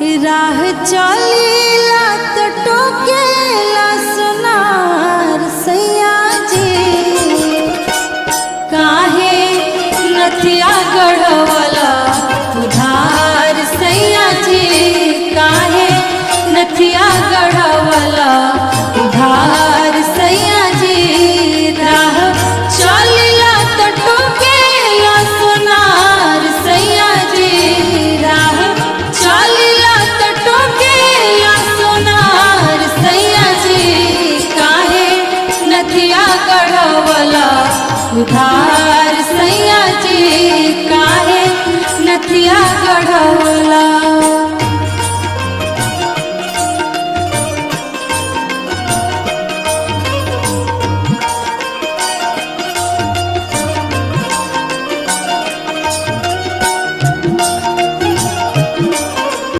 राह चलीला तो टोकेला सुनार सैया जी काहे नथिया गढ़वला उधार सैया जी काहे नथिया गढ़